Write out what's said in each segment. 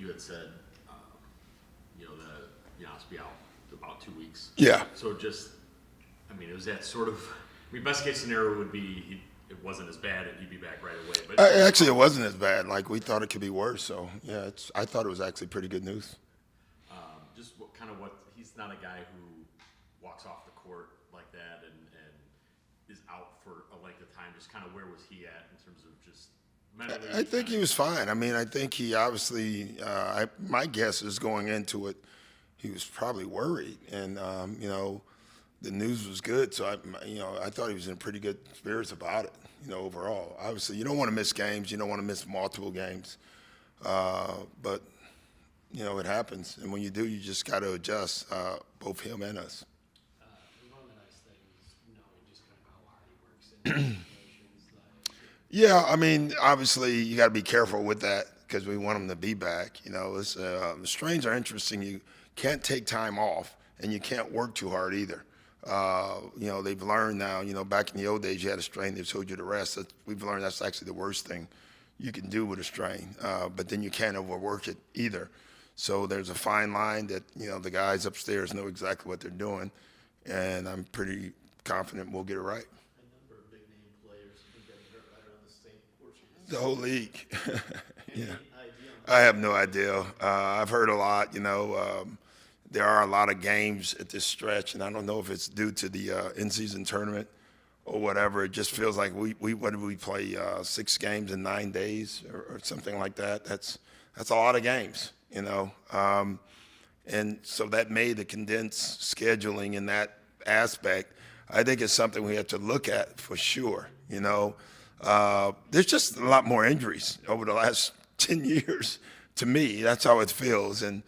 you had said, that Giannis be out about 2 weeks. Yeah. So it was that sort of. Best case scenario would be it wasn't as bad and he'd be back right away. But Actually, it wasn't as bad. Like, we thought it could be worse. So, yeah, I thought it was actually pretty good news. He's not a guy who walks off the court like that and is out for a length of time. Just kind of where was he at in terms of just mentally? I think he was fine. I think he obviously, my guess is going into it, he was probably worried. And, the news was good. So, I thought he was in pretty good spirits about it, overall. Obviously, you don't want to miss games. You don't want to miss multiple games. But, it happens. And when you do, you just got to adjust, both him and us. One of the nice things, knowing just kind of how hard he works in situations. Yeah, obviously, you got to be careful with that because we want him to be back. The strains are interesting. You can't take time off, and you can't work too hard either. They've learned now, back in the old days, you had a strain, they told you to rest. We've learned that's actually the worst thing you can do with a strain, but then you can't overwork it either. So there's a fine line that, the guys upstairs know exactly what they're doing, and I'm pretty confident we'll get it right. A number of big-name players have been getting hurt right around the same portion. The whole league. Yeah. Idea I have no idea. I've heard a lot, there are a lot of games at this stretch, and I don't know if it's due to the in-season tournament or whatever. It just feels like what did we play, 6 games in 9 days or something like that. That's a lot of games, and so that made the condensed scheduling in that aspect. I think it's something we have to look at for sure. There's just a lot more injuries over the last 10 years. To me, that's how it feels. And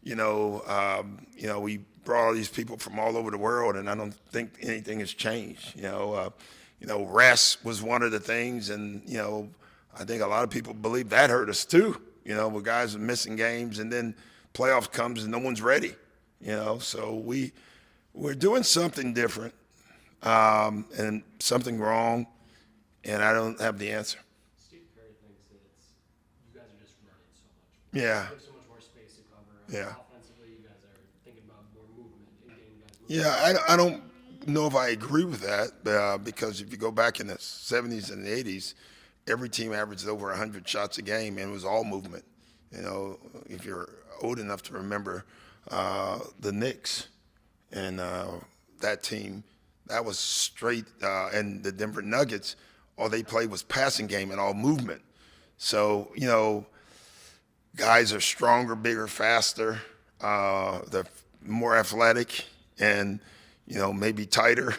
we brought all these people from all over the world, and I don't think anything has changed. Rest was one of the things, and I think a lot of people believe that hurt us too. With guys missing games, and then playoff comes and no one's ready. So we're doing something different, and something wrong, and I don't have the answer. Steve Perry thinks that you guys are just running so much. Yeah. You have so much more space to cover. Yeah. Offensively, you guys are thinking about more movement and getting guys moving. Yeah, I don't know if I agree with that, because if you go back in the 70s and the 80s, every team averaged over 100 shots a game, and it was all movement. If you're old enough to remember the Knicks and that team, that was straight, and the Denver Nuggets, all they played was passing game and all movement. So, guys are stronger, bigger, faster, they're more athletic, and, maybe tighter.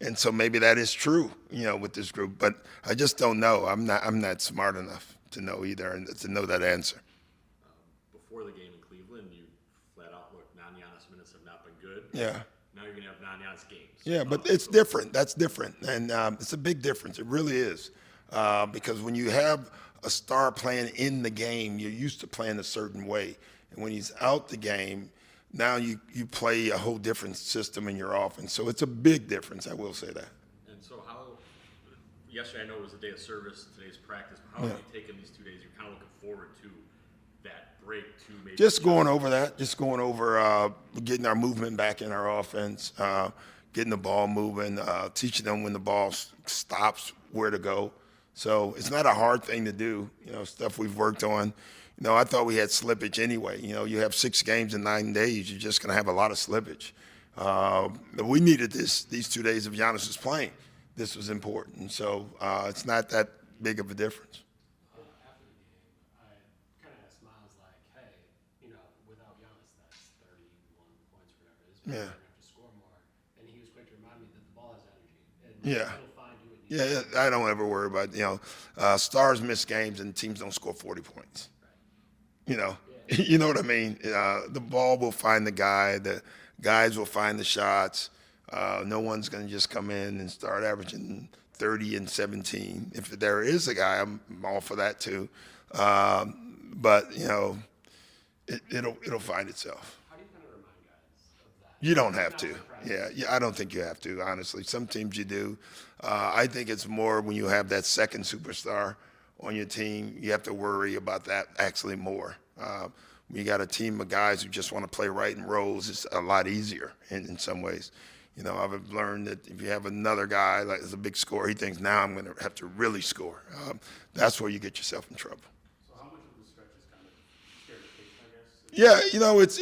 And so maybe that is true, with this group. But I just don't know. I'm not smart enough to know either and to know that answer. Before the game in Cleveland, you flat out look, non-Giannis minutes have not been good. Yeah. Now you're going to have non-Giannis games. Yeah, but it's different. That's different. And it's a big difference. It really is. Because when you have a star playing in the game, you're used to playing a certain way. And when he's out the game, now you play a whole different system in your offense. So it's a big difference, I will say that. And so yesterday I know it was a day of service, today's practice, but how have you taken these 2 days? You're kind of looking forward to that break to maybe. Just going over getting our movement back in our offense, getting the ball moving, teaching them when the ball stops, where to go. So it's not a hard thing to do, stuff we've worked on. I thought we had slippage anyway. You have 6 games in 9 days, you're just going to have a lot of slippage. We needed these 2 days of Giannis was playing. This was important. So it's not that big of a difference. After the game, I kind of asked Miles, hey, without Giannis, that's 31 points or whatever it is. You're going to have to score more. And he was quick to remind me that the ball has energy. And it'll find who it needs. Yeah, I don't ever worry about, stars miss games and teams don't score 40 points. You know what I mean? The ball will find the guy. The guys will find the shots. No one's going to just come in and start averaging 30 and 17. If there is a guy, I'm all for that too. But it'll find itself. How do you kind of remind guys of that? You don't have to. Yeah, I don't think you have to, honestly. Some teams you do. I think it's more when you have that second superstar on your team, you have to worry about that actually more. When you got a team of guys who just want to play right and rolls, it's a lot easier in some ways. You know, I've learned that if you have another guy like is a big scorer, he thinks now I'm going to have to really score. That's where you get yourself in trouble. So how much of the stretch is kind of scary, I guess? Yeah, you know, it's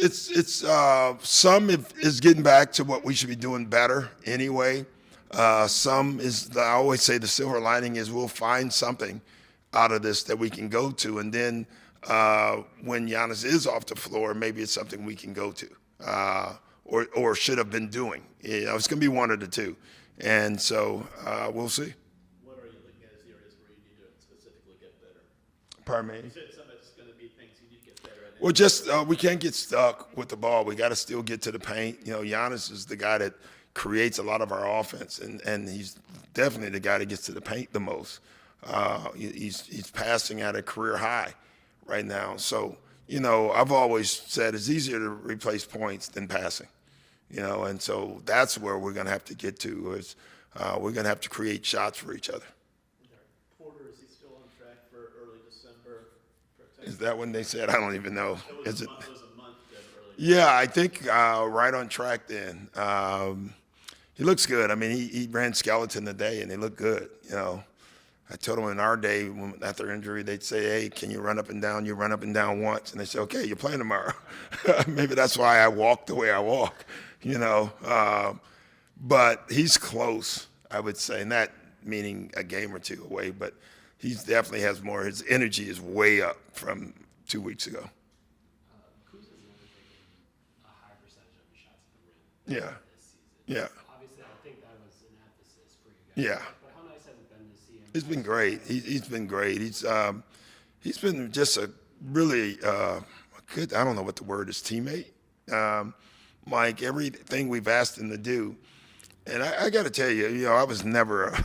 some is getting back to what we should be doing better anyway. Some is, I always say the silver lining is we'll find something out of this that we can go to, and then when Giannis is off the floor, maybe it's something we can go to or should have been doing. You know, it's going to be one of the two, and so we'll see. What are you looking at as the areas where you need to specifically get better? Pardon me? You said some of it's going to be things you need to get better at. Well, just we can't get stuck with the ball. We got to still get to the paint. You know, Giannis is the guy that creates a lot of our offense, and he's definitely the guy that gets to the paint the most. He's passing at a career high right now. So, you know, I've always said it's easier to replace points than passing. You know, and so that's where we're going to have to get to is we're going to have to create shots for each other. Porter, is he still on track for early December? Is that when they said? I don't even know. Is it? It was a month then early. Yeah, I think right on track then. He looks good. I mean, he ran skeleton today, and he looked good. You know, I told him in our day after injury, they'd say, "Hey, can you run up and down?" You run up and down once, and they say, "Okay, you're playing tomorrow." Maybe that's why I walk the way I walk. You know, but he's close, I would say, not meaning a game or two away, but he definitely has more. His energy is way up from 2 weeks ago. Kuzma's never taken a high percentage of his shots at the rim Yeah, this season. yeah, Obviously, I think that was an emphasis for you guys. yeah. But how nice has it been to see him? He's been great. He's been great. He's been just a really good. I don't know what the word is. Teammate. Like everything we've asked him to do, and I got to tell you, you know, I was never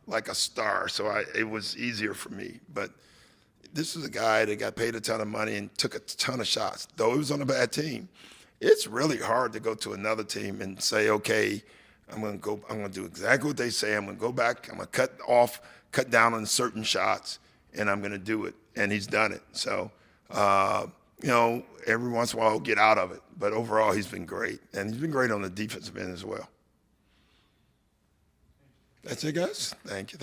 like a star, so it was easier for me. But this is a guy that got paid a ton of money and took a ton of shots, though he was on a bad team. It's really hard to go to another team and say, okay, I'm going to do exactly what they say. I'm going to go back. I'm going to cut down on certain shots, and I'm going to do it. And he's done it. So, you know, every once in a while he'll get out of it. But overall, he's been great. And he's been great on the defensive end as well. That's it, guys. Thank you.